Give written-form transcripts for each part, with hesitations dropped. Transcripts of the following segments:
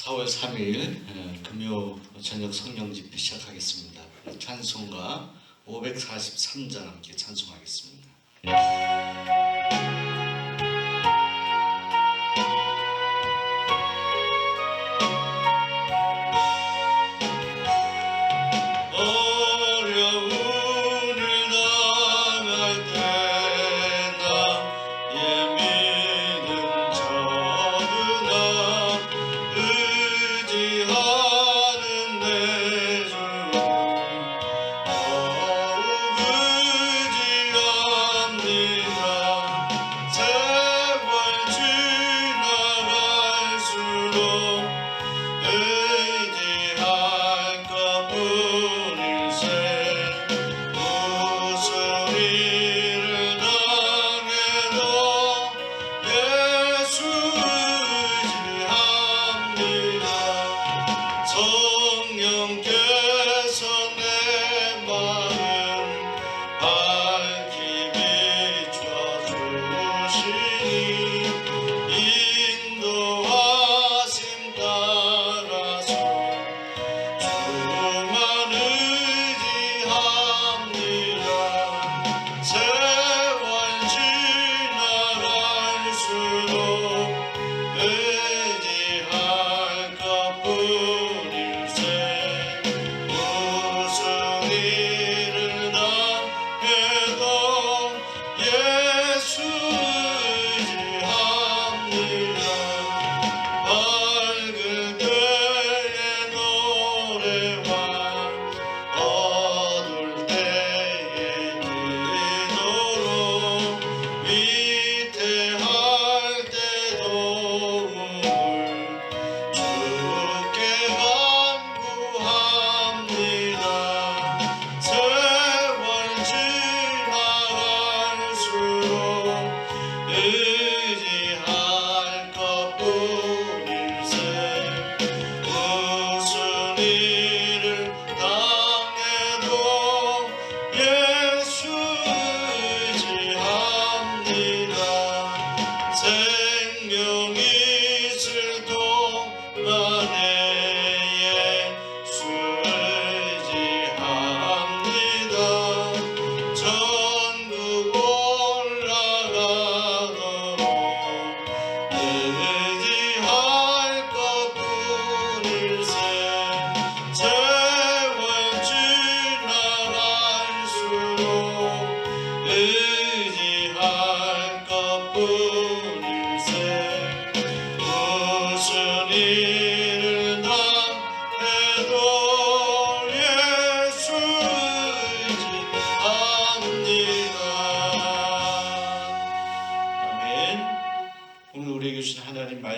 4월 3일 금요 저녁 성령 집회 시작하겠습니다. 찬송가 543장 함께 찬송하겠습니다.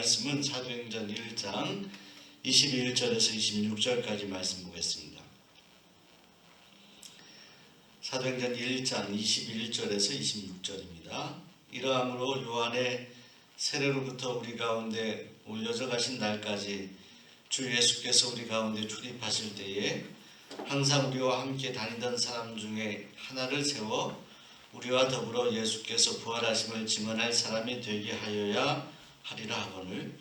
말씀은 사도행전 1장 21절에서 26절까지 말씀 보겠습니다. 사도행전 1장 21절에서 26절입니다. 이러함으로 요한의 세례로부터 우리 가운데 올려져 가신 날까지 주 예수께서 우리 가운데 출입하실 때에 항상 우리와 함께 다니던 사람 중에 하나를 세워 우리와 더불어 예수께서 부활하심을 증언할 사람이 되게 하여야 하리라 하거늘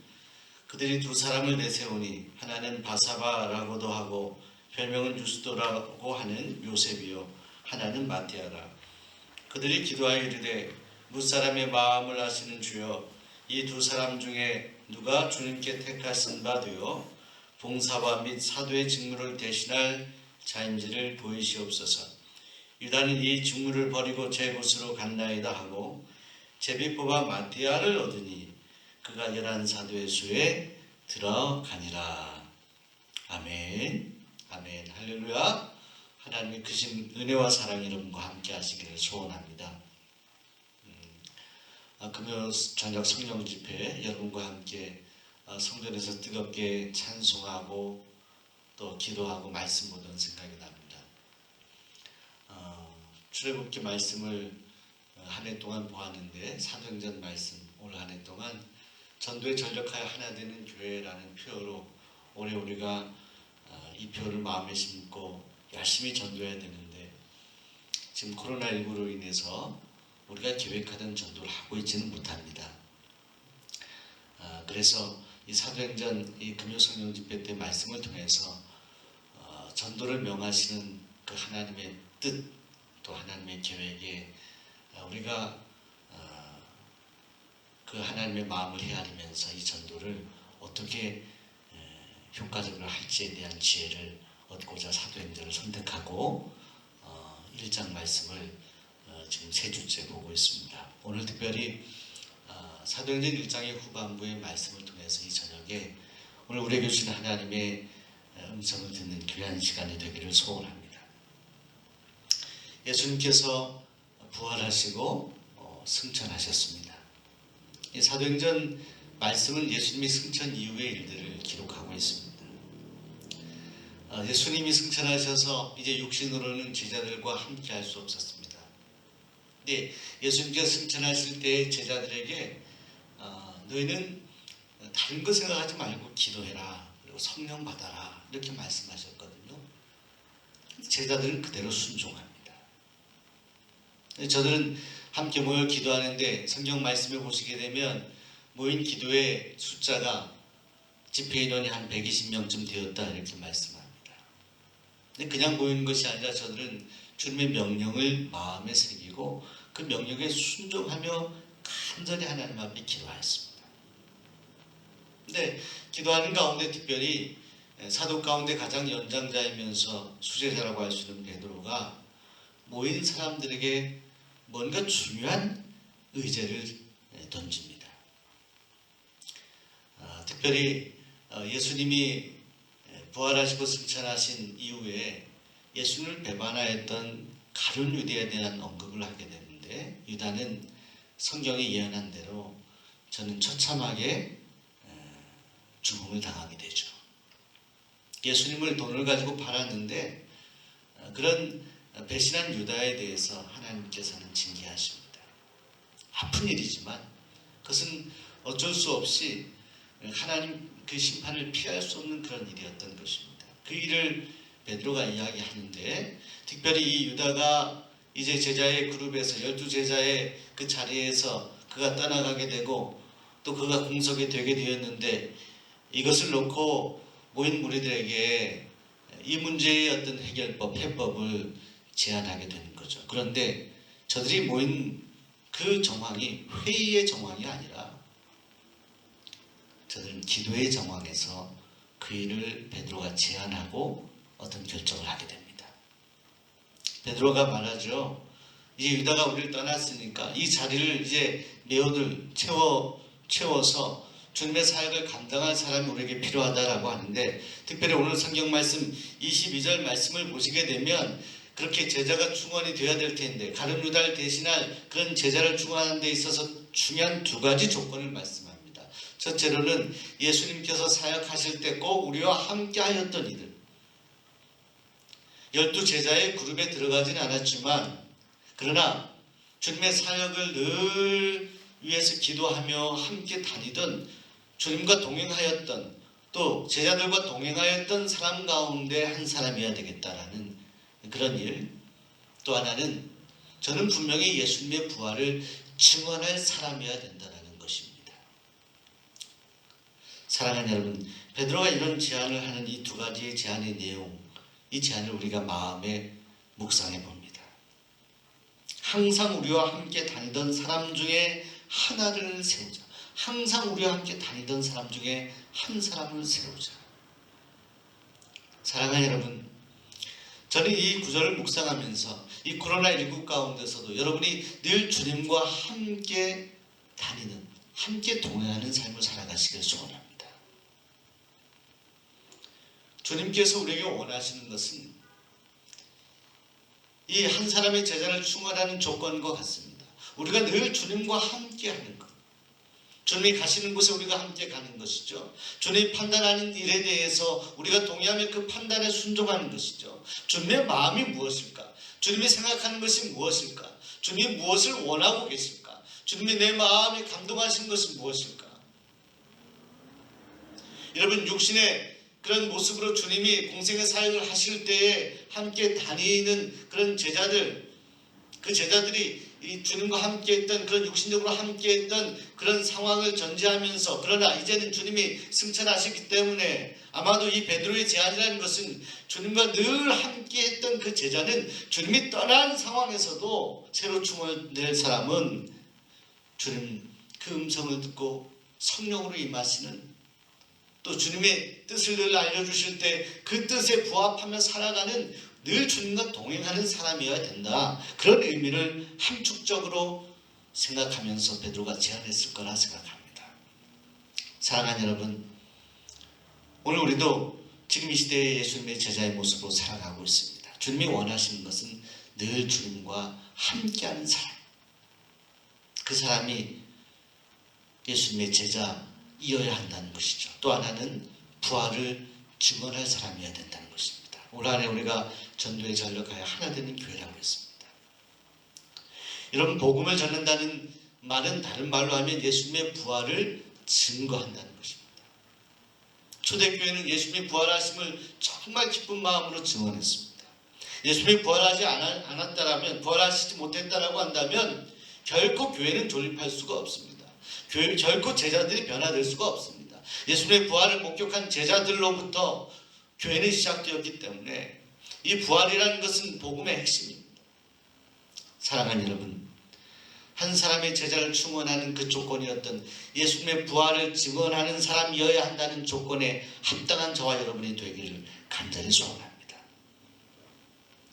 그들이 두 사람을 내세우니 하나는 바사바라고도 하고 별명은 유스도라고 하는 요셉이요 하나는 마띠아라. 그들이 기도하여 이르되 무사람의 마음을 아시는 주여 이 두 사람 중에 누가 주님께 택하신 바 되어 봉사와 및 사도의 직무를 대신할 자인지를 보이시옵소서. 유다는 이 직무를 버리고 제 곳으로 갔나이다 하고 제비 뽑아 마띠아를 얻으니 그가 11사도의 수에 들어가니라. 아멘. 아멘. 할렐루야. 하나님의 크신 은혜와 사랑이 여러분과 함께 하시기를 소원합니다. 금요 저녁 성령 집회 여러분과 함께 성전에서 뜨겁게 찬송하고 또 기도하고 말씀 보던 생각이 납니다. 출애굽기 말씀을 한 해 동안 보았는데 사도행전 말씀 올 한 해 동안 전도에 전력하여 하나 되는 교회라는 표어로 올해 우리가 이 표를 마음에 심고 열심히 전도해야 되는데 지금 코로나19로 인해서 우리가 계획하던 전도를 하고 있지는 못합니다. 그래서 이 사도행전 이 금요성령 집회 때 말씀을 통해서 전도를 명하시는 그 하나님의 뜻, 또 하나님의 계획에 우리가 그 하나님의 마음을 헤아리면서 이 전도를 어떻게 효과적으로 할지에 대한 지혜를 얻고자 사도행전을 선택하고 1장 말씀을 지금 세 주째 보고 있습니다. 오늘 특별히 사도행전 1장의 후반부의 말씀을 통해서 이 저녁에 오늘 우리에게 주신 하나님의 음성을 듣는 귀한 시간이 되기를 소원합니다. 예수님께서 부활하시고 승천하셨습니다. 이 사도행전 말씀은 예수님이 승천 이후의 일들을 기록하고 있습니다. 예수님이 승천하셔서 이제 육신으로는 제자들과 함께 할 수 없었습니다. 근데 예수님께서 승천하실 때 제자들에게 너희는 다른 거 생각하지 말고 기도해라, 그리고 성령 받아라, 이렇게 말씀하셨거든요. 제자들은 그대로 순종합니다. 저들은 함께 모여 기도하는데 성경 말씀을 보시게 되면 모인 기도의 숫자가 집회 인원이 한 120명쯤 되었다, 이렇게 말씀합니다. 근데 그냥 모이는 것이 아니라 저들은 주님의 명령을 마음에 새기고 그 명령에 순종하며 간절히 하나님 앞에 기도하였습니다. 근데 기도하는 가운데 특별히 사도 가운데 가장 연장자이면서 수제자라고 할 수 있는 베드로가 모인 사람들에게 뭔가 중요한 의제를 던집니다. 특별히 예수님이 부활하시고 승천하신 이후에 예수님을 배반하였던 가룟 유다에 대한 언급을 하게 되는데, 유다는 성경이 예언한 대로 저는 처참하게 죽음을 당하게 되죠. 예수님을 돈을 가지고 팔았는데 그런 배신한 유다에 대해서 하나님께서는 징계하십니다. 아픈 일이지만 그것은 어쩔 수 없이 하나님 그 심판을 피할 수 없는 그런 일이었던 것입니다. 그 일을 베드로가 이야기하는데, 특별히 이 유다가 이제 제자의 그룹에서 12제자의 그 자리에서 그가 떠나가게 되고 또 그가 공석이 되게 되었는데, 이것을 놓고 모인 무리들에게 이 문제의 어떤 해결법, 해법을 제안하게 되는 거죠. 그런데 저들이 모인 그 정황이 회의의 정황이 아니라 저들은 기도의 정황에서 그 일을 베드로가 제안하고 어떤 결정을 하게 됩니다. 베드로가 말하죠. 이제 유다가 우리를 떠났으니까 이 자리를 이제 메어들 채워서 주님의 사역을 감당할 사람이 우리에게 필요하다라고 하는데, 특별히 오늘 성경 말씀 22절 말씀을 보시게 되면 그렇게 제자가 충원이 되어야 될 텐데, 가룟 유다를 대신할 그런 제자를 충원하는 데 있어서 중요한 두 가지 조건을 말씀합니다. 첫째로는 예수님께서 사역하실 때 꼭 우리와 함께 하였던 이들, 12제자의 그룹에 들어가진 않았지만 그러나 주님의 사역을 늘 위해서 기도하며 함께 다니던, 주님과 동행하였던, 또 제자들과 동행하였던 사람 가운데 한 사람이어야 되겠다라는 그런 일. 또 하나는 저는 분명히 예수님의 부활을 증언할 사람이어야 된다는 것입니다. 사랑하는 여러분, 베드로가 이런 제안을 하는 이 두 가지의 제안의 내용, 이 제안을 우리가 마음에 묵상해 봅니다. 항상 우리와 함께 다니던 사람 중에 하나를 세우자. 항상 우리와 함께 다니던 사람 중에 한 사람을 세우자. 사랑하는 여러분, 저는 이 구절을 묵상하면서 이 코로나19 가운데서도 여러분이 늘 주님과 함께 다니는, 함께 동행하는 삶을 살아가시길 소원합니다. 주님께서 우리에게 원하시는 것은 이 한 사람의 제자를 충원하는 조건과 같습니다. 우리가 늘 주님과 함께 하는 것, 주님이 가시는 곳에 우리가 함께 가는 것이죠. 주님이 판단하는 일에 대해서 우리가 동의하며 그 판단에 순종하는 것이죠. 주님의 마음이 무엇일까? 주님이 생각하는 것이 무엇일까? 주님이 무엇을 원하고 계실까? 주님이 내 마음에 감동하신 것은 무엇일까? 여러분, 육신의 그런 모습으로 주님이 공생의 사역을 하실 때에 함께 다니는 그런 제자들, 그 제자들이 이 주님과 함께했던 그런 육신적으로 함께했던 그런 상황을 전제하면서, 그러나 이제는 주님이 승천하시기 때문에 아마도 이 베드로의 제안이라는 것은 주님과 늘 함께했던 그 제자는 주님이 떠난 상황에서도 새로 춤을 낼 사람은 주님 그 음성을 듣고 성령으로 임하시는, 또 주님의 뜻을 늘 알려주실 때 그 뜻에 부합하며 살아가는, 늘 주님과 동행하는 사람이어야 된다. 그런 의미를 함축적으로 생각하면서 베드로가 제안했을 거라 생각합니다. 사랑하는 여러분, 오늘 우리도 지금 이 시대에 예수님의 제자의 모습으로 살아가고 있습니다. 주님이 원하시는 것은 늘 주님과 함께하는 사람, 그 사람이 예수님의 제자이어야 한다는 것이죠. 또 하나는 부활을 증언할 사람이어야 된다는 것입니다. 올 한해 우리가 전도에 전력하여 하나 되는 교회라고 했습니다. 여러분, 복음을 전한다는 말은 다른 말로 하면 예수님의 부활을 증거한다는 것입니다. 초대교회는 예수님이 부활하심을 정말 기쁜 마음으로 증언했습니다. 예수님이 부활하지 않았다라면, 부활하시지 못했다라고 한다면 결코 교회는 존립할 수가 없습니다. 결코 제자들이 변화될 수가 없습니다. 예수님의 부활을 목격한 제자들로부터 교회는 시작되었기 때문에 이 부활이라는 것은 복음의 핵심입니다. 사랑하는 여러분, 한 사람의 제자를 충원하는 그 조건이었던 예수님의 부활을 증언하는 사람이어야 한다는 조건에 합당한 저와 여러분이 되기를 간절히 소원합니다.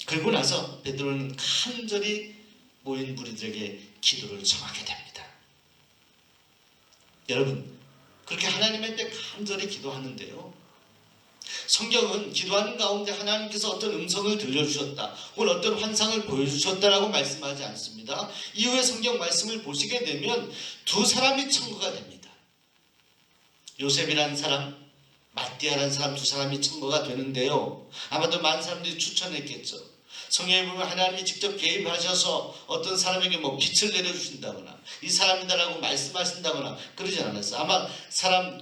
그리고 나서 베드로는 간절히 모인 무리들에게 기도를 청하게 됩니다. 여러분, 그렇게 하나님 앞에 간절히 기도하는데요, 성경은 기도하는 가운데 하나님께서 어떤 음성을 들려주셨다 혹은 어떤 환상을 보여주셨다라고 말씀하지 않습니다. 이후에 성경 말씀을 보시게 되면 두 사람이 청거가 됩니다. 요셉이라는 사람, 마띠아라는 사람, 두 사람이 청거가 되는데요, 아마도 많은 사람들이 추천했겠죠. 성경에 보면 하나님이 직접 개입하셔서 어떤 사람에게 빛을 내려주신다거나 이 사람이다라고 말씀하신다거나 그러지 않았어요. 아마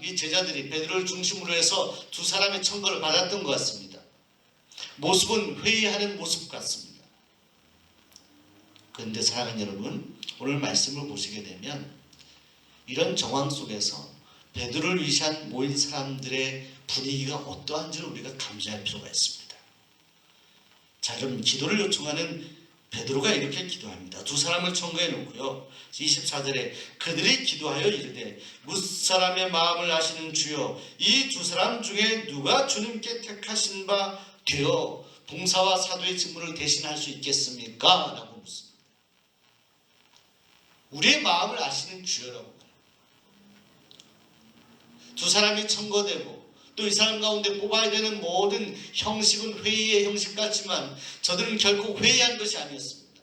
이 제자들이 베드로를 중심으로 해서 두 사람의 청거를 받았던 것 같습니다. 모습은 회의하는 모습 같습니다. 그런데 사랑하는 여러분, 오늘 말씀을 보시게 되면 이런 정황 속에서 베드로를 위시한 모인 사람들의 분위기가 어떠한지를 우리가 감지할 필요가 있습니다. 자, 여러분, 기도를 요청하는 베드로가 이렇게 기도합니다. 두 사람을 청구해 놓고요, 24절에 그들이 기도하여 이르되 무사람의 마음을 아시는 주여, 이 두 사람 중에 누가 주님께 택하신 바 되어 봉사와 사도의 직무를 대신할 수 있겠습니까? 라고 묻습니다. 우리의 마음을 아시는 주여라고 말합니다. 두 사람이 청거되고 또 이 사람 가운데 뽑아야 되는 모든 형식은 회의의 형식 같지만 저들은 결코 회의한 것이 아니었습니다.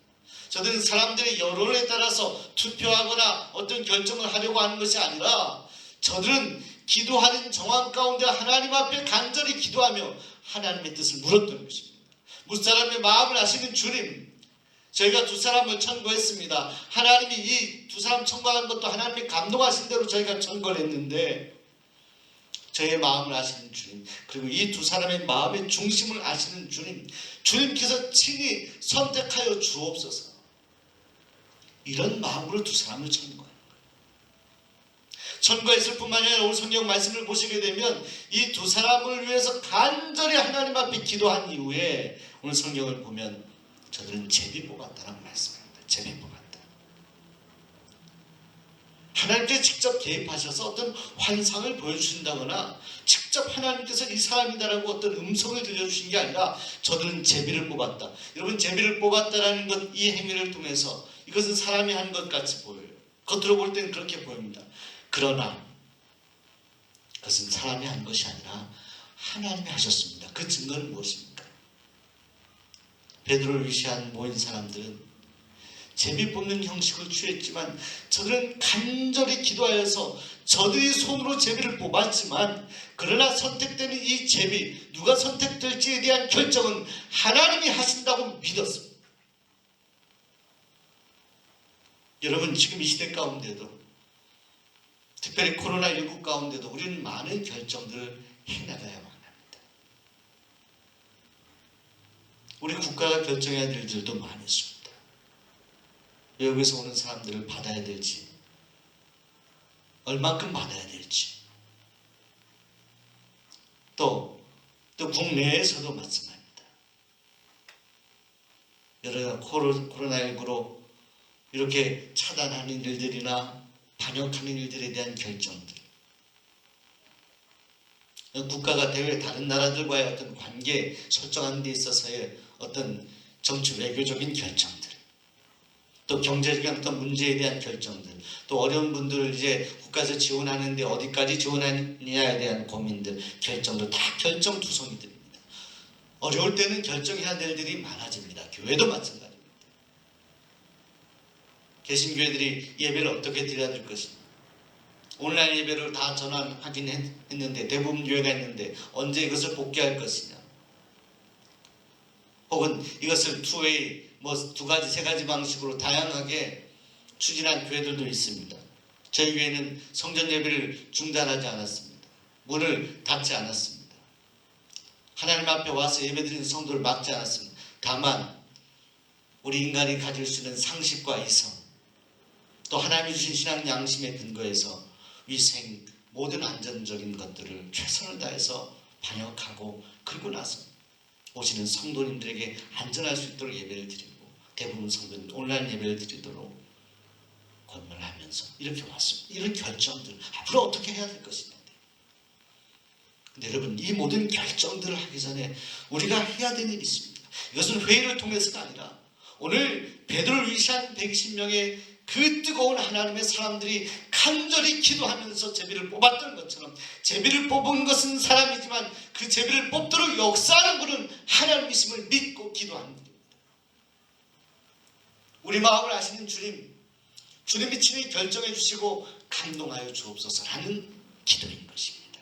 저들은 사람들의 여론에 따라서 투표하거나 어떤 결정을 하려고 하는 것이 아니라 저들은 기도하는 정황 가운데 하나님 앞에 간절히 기도하며 하나님의 뜻을 물었던 것입니다. 무사람의 마음을 아시는 주님, 저희가 두 사람을 청구했습니다. 하나님이 이 두 사람 청구한 것도 하나님이 감동하신 대로 저희가 청구를 했는데 저의 마음을 아시는 주님, 그리고 이 두 사람의 마음의 중심을 아시는 주님, 주님께서 친히 선택하여 주옵소서. 이런 마음으로 두 사람을 청구하는 거예요. 청구했을 뿐만 아니라 오늘 성경 말씀을 보시게 되면 이 두 사람을 위해서 간절히 하나님 앞에 기도한 이후에 오늘 성경을 보면 저들은 제비 뽑았다라고 말씀합니다. 제비 뽑았다. 하나님께서 직접 개입하셔서 어떤 환상을 보여주신다거나 직접 하나님께서 이 사람이다라고 어떤 음성을 들려주신 게 아니라 저들은 제비를 뽑았다. 여러분, 제비를 뽑았다라는 것, 이 행위를 통해서 이것은 사람이 한 것 같이 보여요. 겉으로 볼 때는 그렇게 보입니다. 그러나 그것은 사람이 한 것이 아니라 하나님이 하셨습니다. 그 증거는 무엇입니까? 베드로를 위시한 모인 사람들은 제비 뽑는 형식을 취했지만 저들은 간절히 기도하여서 저들이 손으로 제비를 뽑았지만 그러나 선택되는 이 제비, 누가 선택될지에 대한 결정은 하나님이 하신다고 믿었습니다. 여러분, 지금 이 시대 가운데도, 특별히 코로나19 가운데도 우리는 많은 결정들을 해나가야만 합니다. 우리 국가가 결정해야 될 일들도 많이 있습니다. 외국에서 오는 사람들을 받아야 될지, 얼만큼 받아야 될지, 또 국내에서도 마찬가지입니다. 여러 코로나19로 이렇게 차단하는 일들이나 반역하는 일들에 대한 결정들, 국가가 대외 다른 나라들과의 어떤 관계 설정하는 데 있어서의 어떤 정치 외교적인 결정들, 또 경제적인 어떤 문제에 대한 결정들, 또 어려운 분들을 이제 국가에서 지원하는데 어디까지 지원하느냐에 대한 고민들, 결정도 다 결정투성이들입니다. 어려울 때는 결정해야 될 일이 많아집니다. 교회도 마찬가지입니다. 개신교회들이 예배를 어떻게 드려야 될 것인가, 온라인 예배를 다 전환하긴 했는데, 대부분 교회가 했는데 언제 이것을 복귀할 것이냐, 혹은 이것을 투웨이, 두 가지, 세 가지 방식으로 다양하게 추진한 교회들도 있습니다. 저희 교회는 성전 예배를 중단하지 않았습니다. 문을 닫지 않았습니다. 하나님 앞에 와서 예배드리는 성도를 막지 않았습니다. 다만 우리 인간이 가질 수 있는 상식과 이성, 또 하나님이 주신 신앙 양심의 근거에서 위생, 모든 안전적인 것들을 최선을 다해서 반영하고, 그리고 나서 오시는 성도님들에게 안전할 수 있도록 예배를 드리고, 대부분 성도님 온라인 예배를 드리도록 권면을 하면서 이렇게 왔습니다. 이런 결정들, 앞으로 어떻게 해야 될 것인가. 근데 여러분, 이 모든 결정들을 하기 전에 우리가 해야 되는 일이 있습니다. 이것은 회의를 통해서가 아니라 오늘 베드로를 위시한 120명의 그 뜨거운 하나님의 사람들이 간절히 기도하면서 제비를 뽑았던 것처럼, 제비를 뽑은 것은 사람이지만 그 제비를 뽑도록 역사하는 분은 하나님이심을 믿고 기도하는 분입니다. 우리 마음을 아시는 주님이 친히 결정해 주시고 감동하여 주옵소서라는 기도인 것입니다.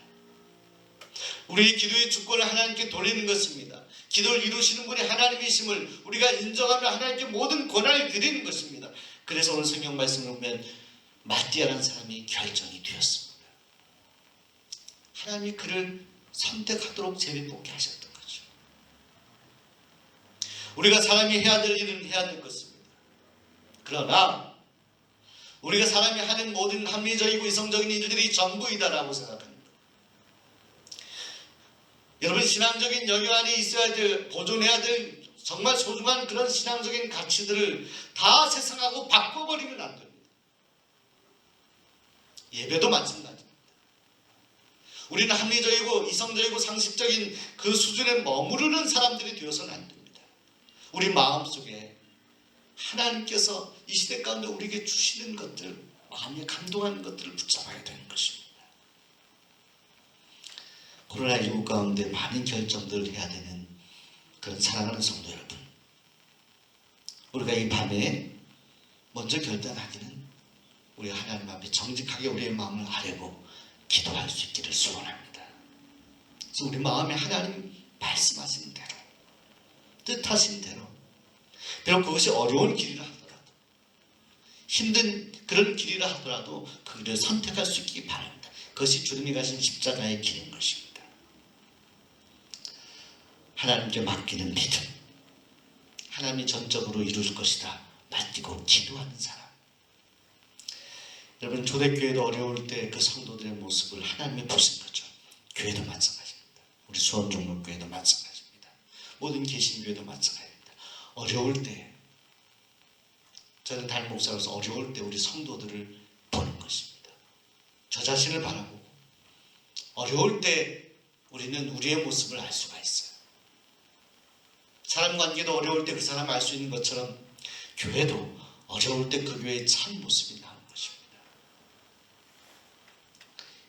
우리의 기도의 주권을 하나님께 돌리는 것입니다. 기도를 이루시는 분이 하나님이심을 우리가 인정하며 하나님께 모든 권한을 드리는 것입니다. 그래서 오늘 성경 말씀을 보면 마띠아라는 사람이 결정이 되었습니다. 하나님이 그를 선택하도록 제비 뽑게 하셨던 거죠. 우리가 사람이 해야 될 일은 해야 될 것입니다. 그러나 우리가 사람이 하는 모든 합리적이고 이성적인 일들이 전부이다라고 생각합니다. 여러분, 신앙적인 영역 안에 있어야 될, 보존해야 될 정말 소중한 그런 신앙적인 가치들을 다 세상하고 바꿔버리면 안 됩니다. 예배도 마찬가지입니다. 우리는 합리적이고 이성적이고 상식적인 그 수준에 머무르는 사람들이 되어서는 안 됩니다. 우리 마음속에 하나님께서 이 시대 가운데 우리에게 주시는 것들, 마음에 감동하는 것들을 붙잡아야 되는 것입니다. 코로나19 가운데 많은 결정들을 해야 되는 그런 사랑하는 성도 여러분, 우리가 이 밤에 먼저 결단하기는 우리 하나님 앞에 정직하게 우리의 마음을 아뢰고 기도할 수 있기를 소원합니다. 그래서 우리 마음에 하나님 말씀하시는 대로, 뜻하신 대로, 비록 그것이 어려운 길이라 하더라도, 힘든 그런 길이라 하더라도 그 길을 선택할 수 있기 바랍니다. 그것이 주님이 가신 십자가의 길인 것입니다. 하나님께 맡기는 믿음, 하나님이 전적으로 이룰 것이다 맡기고 기도하는 사람. 여러분, 초대교회도 어려울 때 그 성도들의 모습을 하나님이 보신 거죠. 교회도 마찬가지입니다. 우리 수원종로교회도 마찬가지입니다. 모든 개신교회도 마찬가지입니다. 어려울 때, 저는 담임 목사로서 어려울 때 우리 성도들을 보는 것입니다. 저 자신을 바라보고 어려울 때 우리는 우리의 모습을 알 수가 있어요. 사람 관계도 어려울 때 그 사람을 알 수 있는 것처럼 교회도 어려울 때 그 교회의 참 모습이 나오는 것입니다.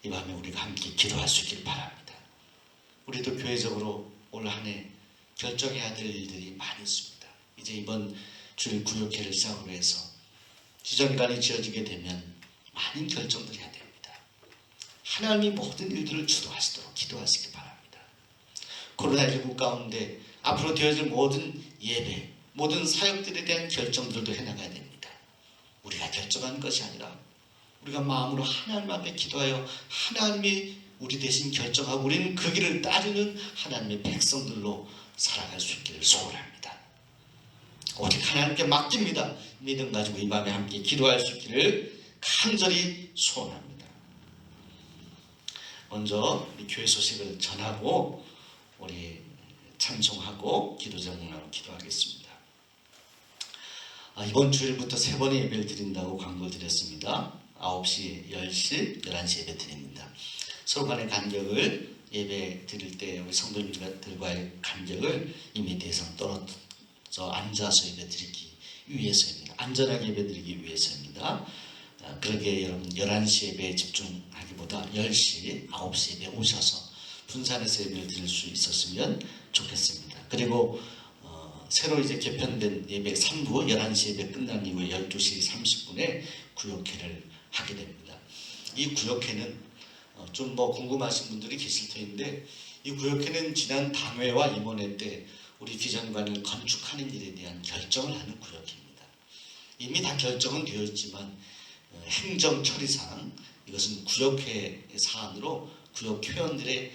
이 밤에 우리가 함께 기도할 수 있길 바랍니다. 우리도 교회적으로 올 한 해 결정해야 될 일들이 많이 있습니다. 이제 이번 주일 구역회를 시작으로 해서 지정관이 지어지게 되면 많은 결정들을 해야 됩니다. 하나님이 모든 일들을 주도하시도록 기도하시기 바랍니다. 코로나19 가운데 앞으로 되어질 모든 예배, 모든 사역들에 대한 결정들도 해나가야 됩니다. 우리가 결정하는 것이 아니라 우리가 마음으로 하나님 앞에 기도하여 하나님이 우리 대신 결정하고 우리는 그 길을 따르는 하나님의 백성들로 살아갈 수 있기를 소원합니다. 오직 하나님께 맡깁니다. 믿음 가지고 이 밤에 함께 기도할 수 있기를 간절히 소원합니다. 먼저 우리 교회 소식을 전하고 우리 찬송하고 기도 제목으로 기도하겠습니다. 이번 주일부터 3번의 예배를 드린다고 광고를 드렸습니다. 9시, 10시, 11시 예배 드립니다. 서로 간의 간격을 예배 드릴 때 우리 성도님들과의 간격을 2m 이상 떨어져 앉아서 예배 드리기 위해서입니다. 안전하게 예배 드리기 위해서입니다. 그러게 여러분 11시 예배에 집중하기보다 10시, 9시 예배에 오셔서 분산해서 예배를 드릴 수 있었으면 좋겠습니다. 그리고 새로 이제 개편된 예배 3부 11시 예배 끝난 이후에 12시 30분에 구역회를 하게 됩니다. 이 구역회는 좀 궁금하신 분들이 계실 터인데, 이 구역회는 지난 당회와 임원회 때 우리 비전관을 건축하는 일에 대한 결정을 하는 구역회입니다. 이미 다 결정은 되어 있지만 행정 처리상 이것은 구역회 사안으로 구역회원들의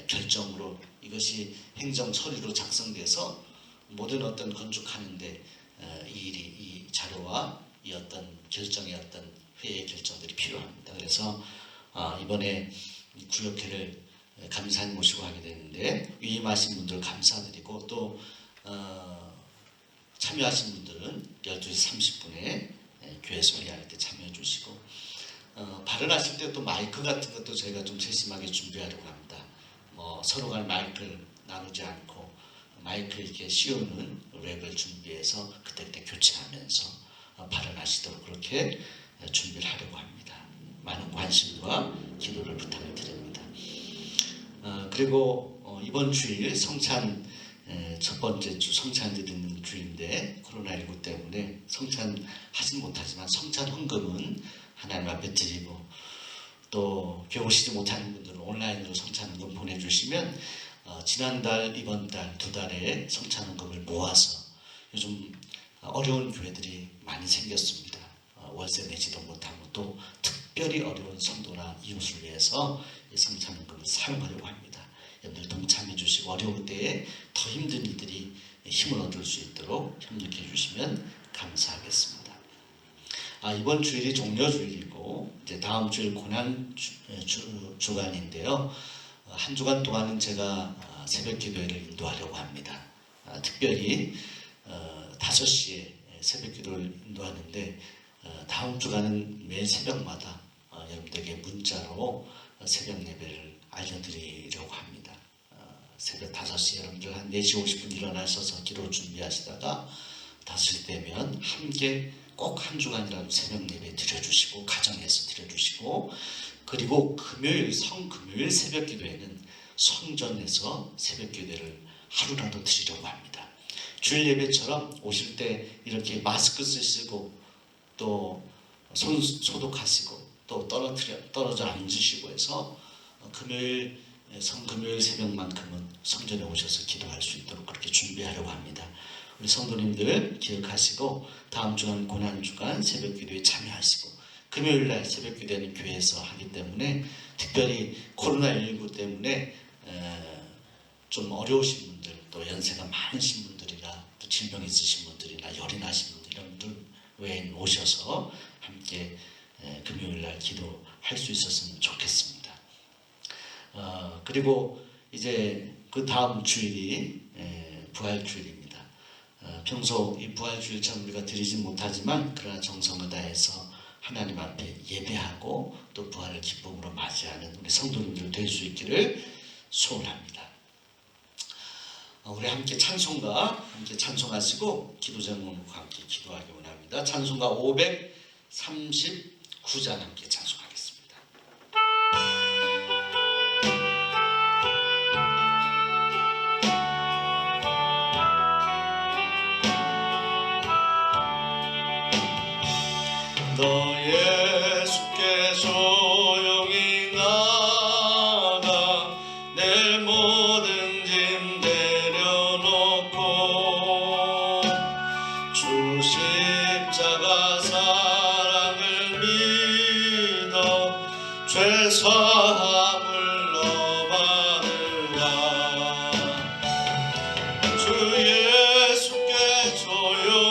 결정으로 이것이 행정 처리로 작성돼서 모든 어떤 건축하는데 이 자료와 이 어떤 결정의 어떤 회의 결정들이 필요합니다. 그래서 이번에 구역회를 감사님 모시고 하게 되는데, 위임하신 분들 감사드리고 또 참여하신 분들은 12시 30분에 교회 소리할 때 참여해 주시고, 발언하실 때 또 마이크 같은 것도 저희가 좀 세심하게 준비하려고 합니다. 서로 간 마이크를 나누지 않고 마이크 이렇게 씌우는 랩을 준비해서 그때그때 교체하면서 발언하시도록 그렇게 준비를 하려고 합니다. 많은 관심과 기도를 부탁을 드립니다. 그리고 이번 주일 성찬 첫 번째 주 성찬 드리는 주인데, 코로나19 때문에 성찬 하진 못하지만 성찬 헌금은 하나님 앞에 드리고, 또 교회 오시지 못하는 분들은 온라인으로 성찬 헌금 보내주시면 지난달 이번 달 2달에 성찬 헌금을 모아서, 요즘 어려운 교회들이 많이 생겼습니다. 월세 내지도 못하고 또 특별히 어려운 성도나 이웃을 위해서 이 성찬 헌금을 사용하려고 합니다. 여러분들 동참해 주시고 어려울 때에 더 힘든 이들이 힘을 얻을 수 있도록 협력해 주시면 감사하겠습니다. 이번 주일이 종려주일이고 이제 다음 주일 고난 주간인데요. 한 주간 동안은 제가 새벽 기도회를 인도하려고 합니다. 특별히 5시에 새벽 기도를 인도하는데, 다음 주간은 매 새벽마다 여러분들에게 문자로 새벽 예배를 알려드리려고 합니다. 새벽 5시 여러분들 한 4시 50분 일어나셔서 기도 준비하시다가 5시 되면 함께 꼭 한 주간이라도 새벽 예배 드려주시고, 가정에서 드려주시고, 그리고 성금요일 새벽 기도에는 성전에서 새벽 기도를 하루라도 드리려고 합니다. 주일 예배처럼 오실 때 이렇게 마스크 쓰시고 또 손 소독하시고 또 떨어져 앉으시고 해서 성금요일 새벽만큼은 성전에 오셔서 기도할 수 있도록 그렇게 준비하려고 합니다. 우리 성도님들 기억하시고 다음 주간 고난주간 새벽 기도에 참여하시고, 금요일날 새벽 기도는 교회에서 하기 때문에 특별히 코로나19 때문에 좀 어려우신 분들, 또 연세가 많으신 분들이나 또 질병 있으신 분들이나 열이 나신 분들, 이런 분들 외에 오셔서 함께 금요일날 기도할 수 있었으면 좋겠습니다. 그리고 이제 그 다음 주일이 부활주일입니다. 평소 이 부활주일처럼 우리가 드리진 못하지만 그러나 정성을 다해서 하나님 앞에 예배하고 또 부활을 기쁨으로 맞이하는 우리 성도님들 될 수 있기를 소원합니다. 우리 함께 찬송가 함께 찬송하시고 기도 제목과 함께 기도하기 원합니다. 찬송가 539장 함께 찬송하겠습니다. 너 예수께 조용히 나가 내 모든 짐 내려놓고 주 십자가 사랑을 믿어 죄 사함을 너 받으라. 주 예수께 조용히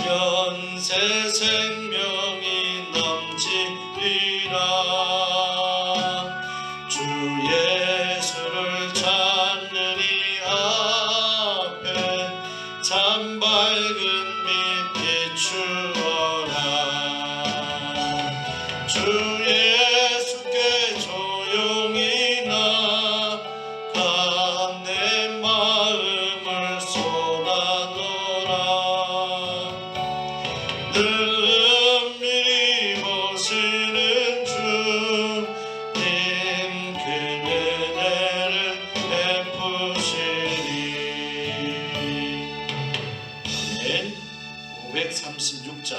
연세 생명이 넘치리라. 주 예수를 찾는 이 앞에 참 밝은 빛 비추어라. 주 예수께 조용히 나가 내 마음을 쏟아놓으라. 늘 은밀히 보시는 주님 그 은혜를 베푸시리. 아멘. 536장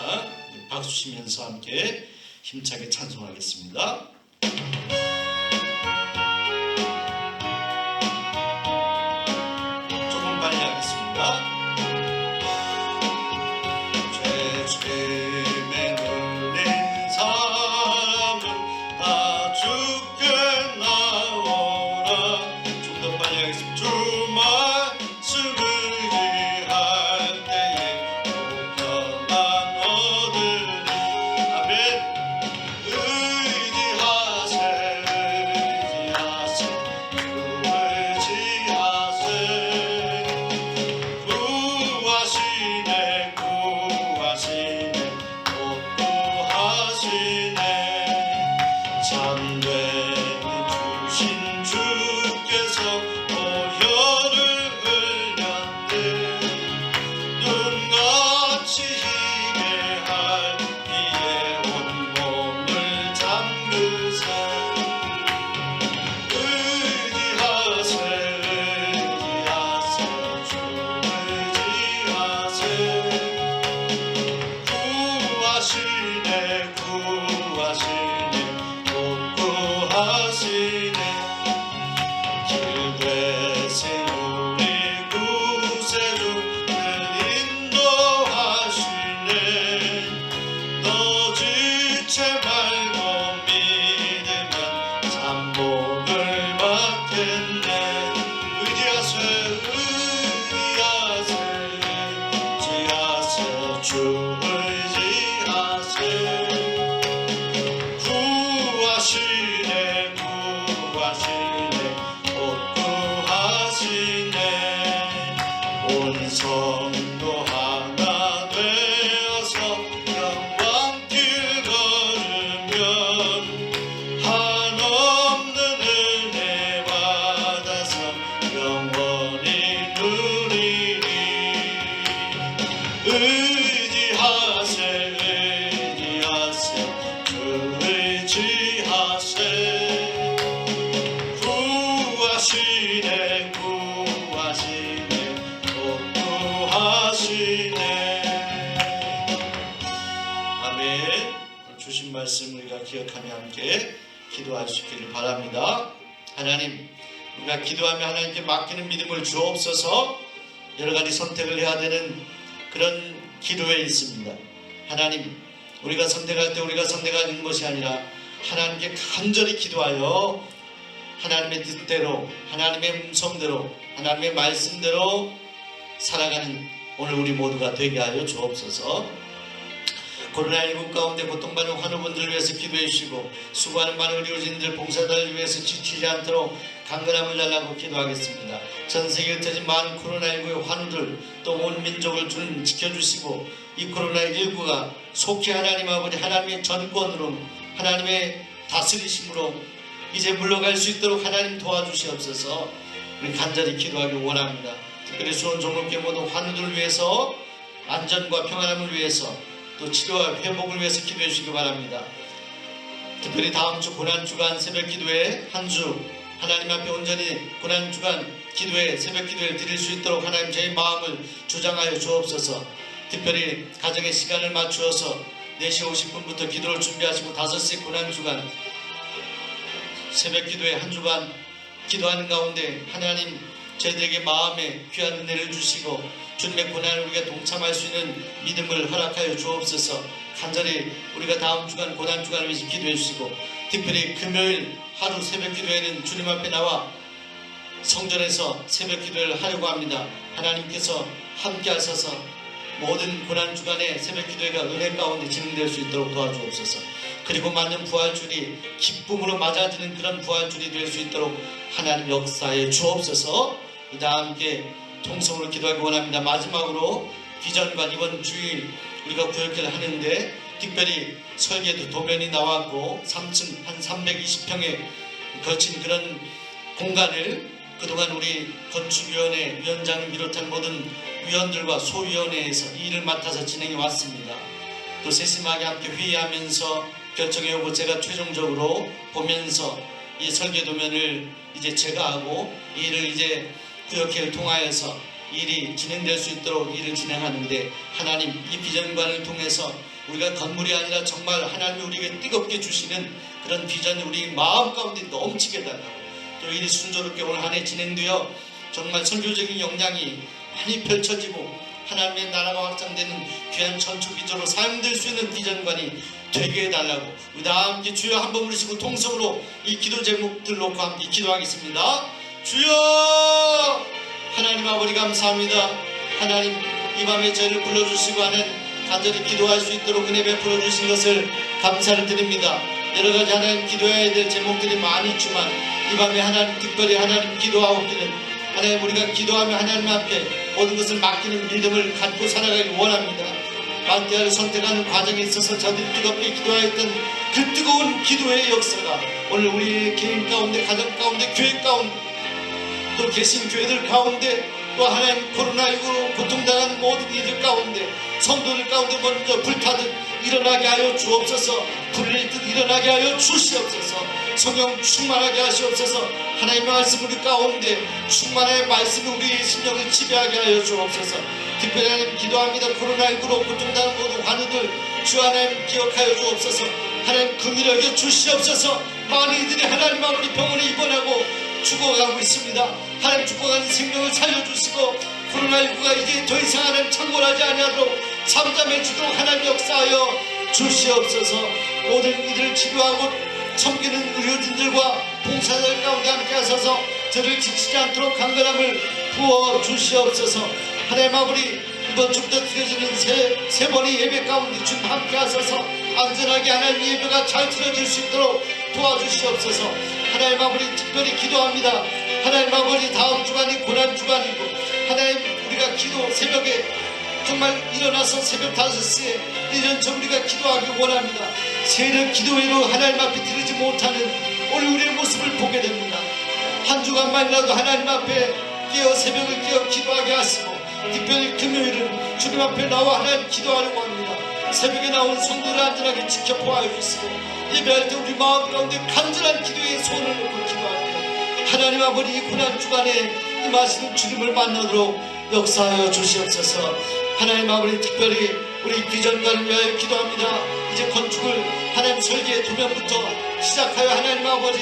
박수 치면서 함께 힘차게 찬송하겠습니다. 조금 빨리 하겠습니다. 죄짐에 눌린 사람은 다 주께 나오라. 좀 더 빨리 하겠습니다. 주 말씀을 의지할 때에 평안 얻으리. 아멘. 의지하세 의지하세 주 의지하세. 구하시네 구하시네 꼭 구하시네. 참되는 주신 주께서 보혈을 흘렸네. 눈같이 희게 할 비에 온몸을 잠그세. 의지하세 의지하세 주 의지하세. 구하시네 구하시네 꼭 구하시네. 길 되세우리 구세주를 인도하시네. 너 지체 말고 믿으면 잠복을 받겠네. 의지하세 의지하세 의지하세 주 의지하세. 구하시네 구하시네 꼭 구하시네. 온 성도 하나 되어서 영광길 걸으면 한없는 은혜 받아서 영원히 누리리. 의지하세 의지하세 주 의지하세. 구하시네 구하시네 꼭 구하시네. 아멘. 오늘 주신 말씀 우리가 기억하며 함께 기도할 수 있기를 바랍니다. 하나님, 우리가 기도하며 하나님께 맡기는 믿음을 주옵소서. 여러 가지 선택을 해야 되는 그런 기도에 있습니다. 하나님, 우리가 선택할 때 우리가 선택하는 것이 아니라 하나님께 간절히 기도하여 하나님의 뜻대로 하나님의 음성대로 하나님의 말씀대로 살아가는 오늘 우리 모두가 되게 하여 주옵소서. 코로나19 가운데 고통받는 환우분들을 위해서 기도해 주시고 수고하는 많은 의료진들 봉사자를 위해서 지치지 않도록 강건함을 달라고 기도하겠습니다. 전 세계에 흩어진 많은 코로나19의 환우들 또 온 민족을 주님 지켜주시고 이 코로나19가 속히 하나님 아버지 하나님의 전권으로 하나님의 다스리심으로 이제 물러갈 수 있도록 하나님 도와주시옵소서. 우리 간절히 기도하기 원합니다. 특별히 수원 종로교회 모든 환우들을 위해서 안전과 평안함을 위해서 또 치료와 회복을 위해서 기도해 주시기 바랍니다. 특별히 다음 주 고난주간 새벽기도회 한 주 하나님 앞에 온전히 고난주간 기도회 새벽기도회를 드릴 수 있도록 하나님 저희 마음을 주장하여 주옵소서. 특별히 가정의 시간을 맞추어서 4시 50분부터 기도를 준비하시고 5시 고난주간 새벽기도회 한 주간 기도하는 가운데 하나님 저희들에게 마음에 귀한 은혜를 주시고 주님의 고난을 우리가 동참할 수 있는 믿음을 허락하여 주옵소서. 간절히 우리가 다음 주간 고난주간을 위해서 기도해 주시고 특별히 금요일 하루 새벽기도회는 주님 앞에 나와 성전에서 새벽기도를 하려고 합니다. 하나님께서 함께 하셔서 모든 고난주간에 새벽기도회가 은혜 가운데 진행될 수 있도록 도와주옵소서. 그리고 맞는 부활주일이 기쁨으로 맞아지는 그런 부활주일이 될 수 있도록 하나님 역사에 주옵소서. 다 함께 통성으로 기도하기 원합니다. 마지막으로 비전관 이번 주일 우리가 구역회를 하는데 특별히 설계도 도면이 나왔고 3층 한 320평에 거친 그런 공간을 그동안 우리 건축위원회 위원장을 비롯한 모든 위원들과 소위원회에서 이 일을 맡아서 진행해 왔습니다. 또 세심하게 함께 회의하면서 결정해 오고 제가 최종적으로 보면서 이 설계도면을 이제 제거하고 이 일을 이제 구역회를 통하여서 일이 진행될 수 있도록 일을 진행하는데 하나님 이 비전관을 통해서 우리가 건물이 아니라 정말 하나님이 우리에게 뜨겁게 주시는 그런 비전이 우리 마음 가운데 넘치게 달라고 또 일이 순조롭게 오늘 한 해 진행되어 정말 선교적인 역량이 많이 펼쳐지고 하나님의 나라가 확장되는 귀한 전투기조로 사용될 수 있는 비전관이 되게 해달라고 우리 다 함께 주여 한번 부르시고 통성으로 이 기도 제목들 놓고 함께 기도하겠습니다. 주여 하나님 아버지 감사합니다. 하나님 이 밤에 저희를 불러주시고 하는 간절히 기도할 수 있도록 은혜 베풀어 주신 것을 감사를 드립니다. 여러가지 하나님 기도해야 될 제목들이 많이 있지만 이 밤에 하나님 특별히 하나님 기도하옵기는 하나님 우리가 기도하며 하나님 앞에 모든 것을 맡기는 믿음을 갖고 살아가길 원합니다. 말대를 선택하는 과정에 있어서 저들이 뜨겁게 기도하였던 그 뜨거운 기도의 역사가 오늘 우리 개인 가운데 가정 가운데 교회 가운데 또 계신 교회들 가운데 또 하나님 코로나19로 고통당하는 모든 이들 가운데 성도들 가운데 먼저 불타듯 일어나게 하여 주옵소서. 불릴 듯 일어나게 하여 주시옵소서. 성령 충만하게 하시옵소서. 하나님의 말씀 우리 가운데 충만의 말씀이 우리의 심령을 지배하게 하여 주옵소서. 특별히 하나님 기도합니다. 코로나19로 고통당하는 모든 환우들 주 하나님 기억하여 주옵소서. 하나님 긍휼히 여겨 주시옵소서. 많은 이들이 하나님 아버지 병원에 입원하고 죽어가고 있습니다. 하나님 죽어가는 생명을 살려주시고 코로나19가 이제 더 이상 하나님 창궐하지 아니하도록 잠잠해지도록 하나님 역사하여 주시옵소서. 모든 이들을 치료하고 섬기는 의료진들과 봉사자들 가운데 함께 하셔서 저를 지치지 않도록 강건함을 부어 주시옵소서. 하나님 아버지 이번 주부터 드려지는 세 번의 예배 가운데 주님 함께 하셔서 안전하게 하나님 예배가 잘 드려질 수 있도록 도와주시옵소서. 하나님 아버지 특별히 기도합니다. 하나님 아버지 다음 주간이 고난주간이고 하나님 우리가 기도 새벽에 정말 일어나서 새벽 5시에 1년 전 우리가 기도하기 원합니다. 새벽 기도회로 하나님 앞에 드리지 못하는 오늘 우리의 모습을 보게 됩니다. 한 주간만이라도 하나님 앞에 깨어 새벽을 깨어 기도하게 하시고 특별히 금요일은 주님 앞에 나와 하나님 기도하려고 합니다. 새벽에 나온 성도를 안전하게 지켜보아 주시고 예배할 때 우리 마음 가운데 간절한 기도에 손을 놓고 기도할 때 하나님 아버지 이 고난주간에 임하시는 주님을 만나도록 역사하여 주시옵소서. 하나님 아버지 특별히 우리 비전관을 위하여 기도합니다. 이제 건축을 하나님 설계 도면부터 시작하여 하나님 아버지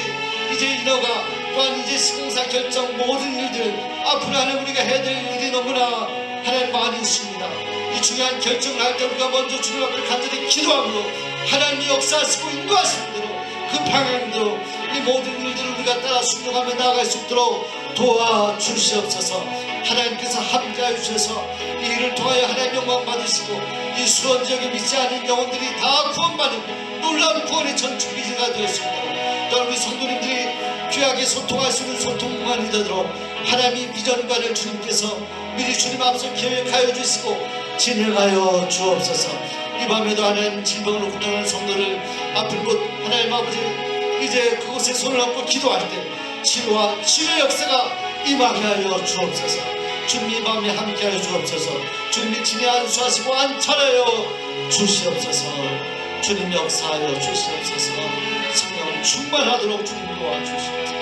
이제 인허가 또한 이제 시공사 결정 모든 일들 앞으로 하나님 우리가 해야 될 일이 너무나 하나님 많이 있습니다. 이 중요한 결정을 할 때 우리가 먼저 주님 앞에 간절히 기도함으로 하나님이 역사하시고 인도하시는 대로 그 방향대로 이 모든 일들을 우리가 따라 순종하며 나아갈 수 있도록 도와주시옵소서. 하나님께서 함께하여 주셔서 이 일을 통하여 하나님 영광 받으시고 이 수원 지역에 믿지 않은 영혼들이 다 구원받은 놀라운 구원의 전축기지가 되었습니다. 또 우리 성도님들이 귀하게 소통할 수 있는 소통 공간이 되도록 하나님의 비전관을 주님께서 미리 주님 앞서 계획하여 주시고 진행하여 주옵소서. 이 밤에도 하나님 질병으로 고통하는 성도를 아픈 곳 하나님 아버지 이제 그곳에 손을 얹고 기도할 때 치료와 치유의 역사가 임하게 하여 주옵소서. 주님이 이 밤에 함께하여 주옵소서. 주님이 진히 안수하시고 안찰하여 주시옵소서. 주님 역사하여 주시옵소서. 성령 충만하도록 주님 도와주시옵소서.